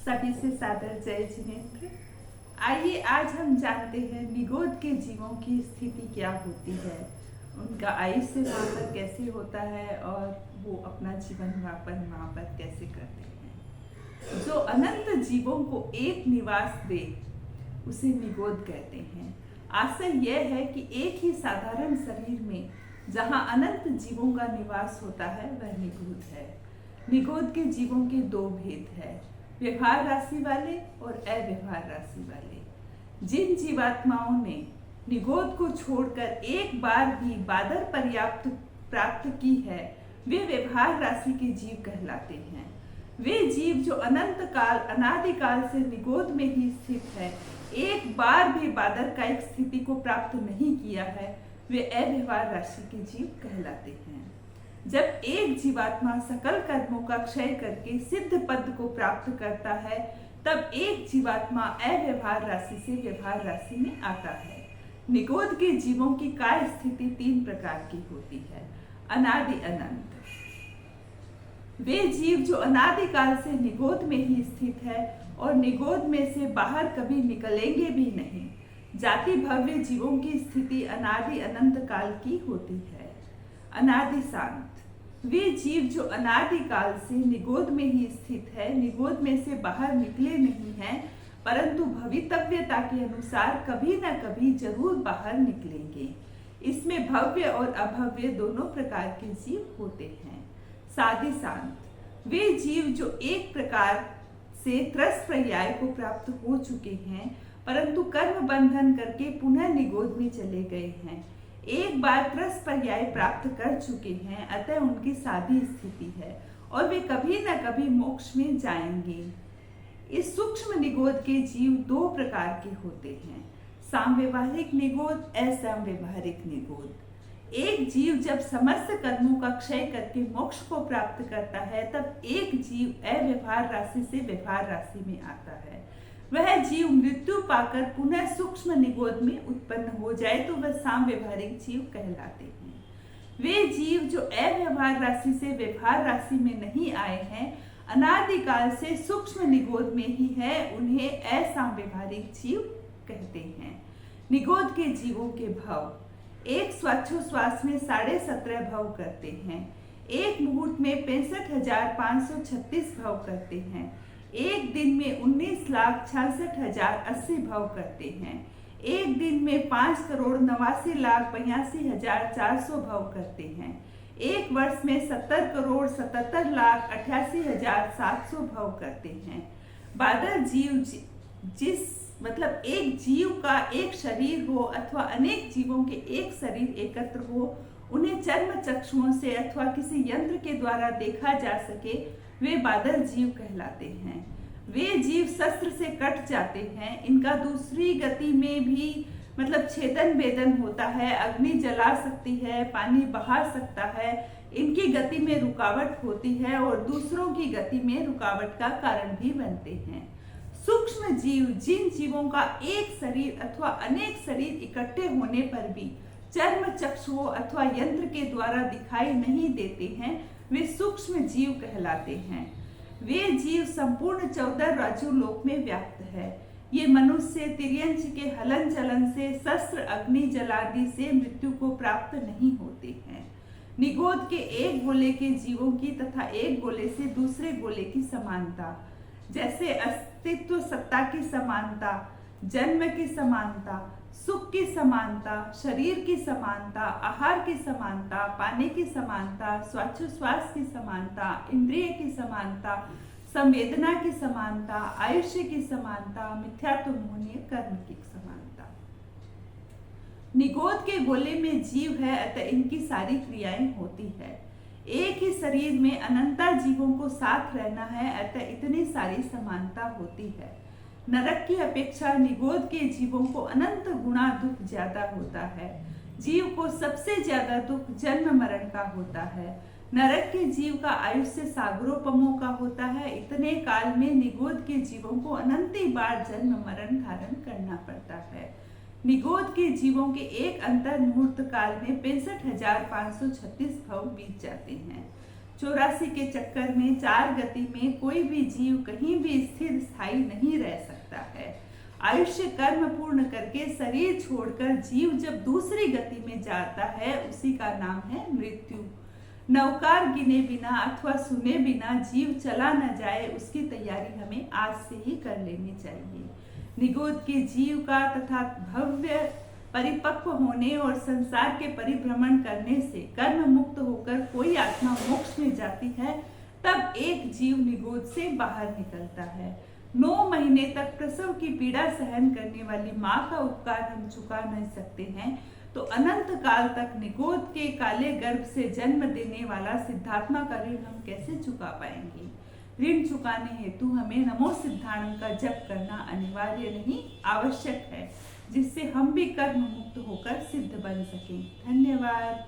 सभी से सादर जय जिनेंद्र। आइए आज हम जानते हैं निगोद के जीवों की स्थिति क्या होती है, उनका आयुष्य वहाँ पर कैसे होता है और वो अपना जीवन यापन वहाँ पर कैसे करते हैं। जो अनंत जीवों को एक निवास दे उसे निगोद कहते हैं। आशय यह है कि एक ही साधारण शरीर में जहाँ अनंत जीवों का निवास होता है वह निगोद है। निगोद के जीवों के दो भेद है, व्यवहार राशि वाले और अव्यवहार राशि वाले। जिन जीवात्माओं ने निगोद को छोड़कर एक बार भी बादर पर्याप्त प्राप्त की है वे व्यवहार राशि के जीव कहलाते हैं। वे जीव जो अनंत काल अनादिकाल से निगोद में ही स्थित है, एक बार भी बादर का एक स्थिति को प्राप्त नहीं किया है, वे अव्यवहार राशि के जीव कहलाते हैं। जब एक जीवात्मा सकल कर्मों का क्षय करके सिद्ध पद को प्राप्त करता है तब एक जीवात्मा अव्यवहार राशि से व्यवहार राशि में आता है। निगोद के जीवों की काय स्थिति तीन प्रकार की होती है। अनादि अनंत, वे जीव जो अनादिकाल से निगोद में ही स्थित है और निगोद में से बाहर कभी निकलेंगे भी नहीं। जाति भव्य जीवों की स्थिति अनादि अनंत काल की होती है। अनादि शांत, वे जीव जो अनादिकाल से निगोद में ही स्थित है, निगोद में से बाहर निकले नहीं हैं, परंतु भवितव्यता के अनुसार कभी न कभी जरूर बाहर निकलेंगे। इसमें भव्य और अभव्य दोनों प्रकार के जीव होते हैं। साधि शांत, वे जीव जो एक प्रकार से त्रस पर्याय को प्राप्त हो चुके हैं परंतु कर्म बंधन करके पुनः निगोद में चले गए हैं। एक बार त्रस पर्याय प्राप्त कर चुके हैं, अतः उनकी साधी स्थिति है और वे कभी न कभी मोक्ष में जाएंगे। इस सूक्ष्म निगोद के जीव दो प्रकार के होते हैं, सामव्यवहारिक निगोद, असमव्यवहारिक निगोद। एक जीव जब समस्त कर्मों का क्षय करके मोक्ष को प्राप्त करता है तब एक जीव अव्यवहार राशि से व्यवहार राशि में आता है। वह जीव मृत्यु पाकर पुनः सूक्ष्म निगोद में उत्पन्न हो जाए तो वह सामव्यवहारिक जीव कहलाते हैं। वे जीव जो अव्यवहार राशि से व्यवहार राशि में नहीं आए हैं, अनादिकाल से सूक्ष्म निगोद में ही है, उन्हें असामव्यवहारिक जीव कहते हैं। निगोद के जीवों के भाव, एक श्वासोश्वास में 17.5 भाव करते हैं, एक मुहूर्त में 65,536 भाव करते हैं, एक दिन में 19,66,080 भाव करते हैं, एक दिन में 5,89,82,400 भाव करते हैं, एक वर्ष में 70,77,88,700 भाव करते हैं। बादर जीव मतलब एक जीव का एक शरीर हो अथवा अनेक जीवों के एक शरीर एकत्र हो, उन्हें चर्म चक्षुओं से अथवा किसी यंत्र के द्वारा देखा जा सके, वे बादर जीव कहलाते हैं। वे जीव शस्त्र से कट जाते हैं, इनका दूसरी गति में भी मतलब छेदन वेदन होता है, अग्नि जला सकती है, पानी बहा सकता है, इनकी गति में रुकावट होती है और दूसरों की गति में रुकावट का कारण भी बनते हैं। सूक्ष्म जीव, जिन जीवों का एक शरीर अथवा अनेक शरीर इकट्ठे होने पर भी चर्म चक्षुओं अथवा यंत्र के द्वारा दिखाई नहीं देते हैं, वे सूक्ष्म जीव कहलाते हैं। वे जीव संपूर्ण 14 राजु लोक में व्याप्त है। ये मनुष्य तिर्यंच के हलन चलन से, शस्त्र अग्नि जलादि से मृत्यु को प्राप्त नहीं होते हैं। निगोद के एक गोले के जीवों की तथा एक गोले से दूसरे गोले की समानता, जैसे अस्तित्व सत्ता की समानता, जन्म की समानता, सुख की समानता, शरीर की समानता, आहार की समानता, पानी की समानता, श्वासोश्वास की समानता, इंद्रिय की समानता, संवेदना की समानता, आयुष्य की समानता, मिथ्यात्व मोहनीय कर्म की समानता। निगोद के गोले में जीव है, अतः इनकी सारी क्रियाएं होती है। एक ही शरीर में अनंता जीवों को साथ रहना है, अतः इतनी सारी समानता होती है। नरक की अपेक्षा निगोद के जीवों को अनंत गुणा दुख ज्यादा होता है। जीव को सबसे ज्यादा दुख जन्म मरण का होता है। नरक के जीव का आयुष्य सागरोपमों का होता है। इतने काल में निगोद के जीवों को अनंती बार जन्म मरण धारण करना पड़ता है। निगोद के जीवों के एक अंतर मुहूर्त काल में 65,536 भाव बीत जाते हैं। 84 के चक्कर में 4 गति में कोई भी जीव कहीं भी स्थिर स्थायी नहीं रह सकता है। आयुष्य कर्म पूर्ण करके शरीर छोड़कर जीव जब दूसरी गति में जाता है उसी का नाम है मृत्यु। नवकार गिने बिना अथवा सुने बिना जीव चला न जाए उसकी तैयारी हमें आज से ही कर लेनी चाहिए। निगोद के जीव का तथा भव्य परिपक्व होने और संसार के परिभ्रमण करने से कर्म मुक्त होकर कोई आत्मा मोक्ष में जाती है, तब एक जीव निगोद से बाहर निकलता है। 9 महीने तक प्रसव की पीड़ा सहन करने वाली माँ का उपकार हम चुका नहीं सकते हैं, तो अनंत काल तक निगोद के काले गर्भ से जन्म देने वाला सिद्धात्मा का ऋण हम कैसे चुका पाएंगे। ऋण चुकाने हेतु हमें नमो सिद्धाणम का जप करना अनिवार्य नहीं आवश्यक है, जिससे हम भी कर्म मुक्त होकर सिद्ध बन सकें। धन्यवाद।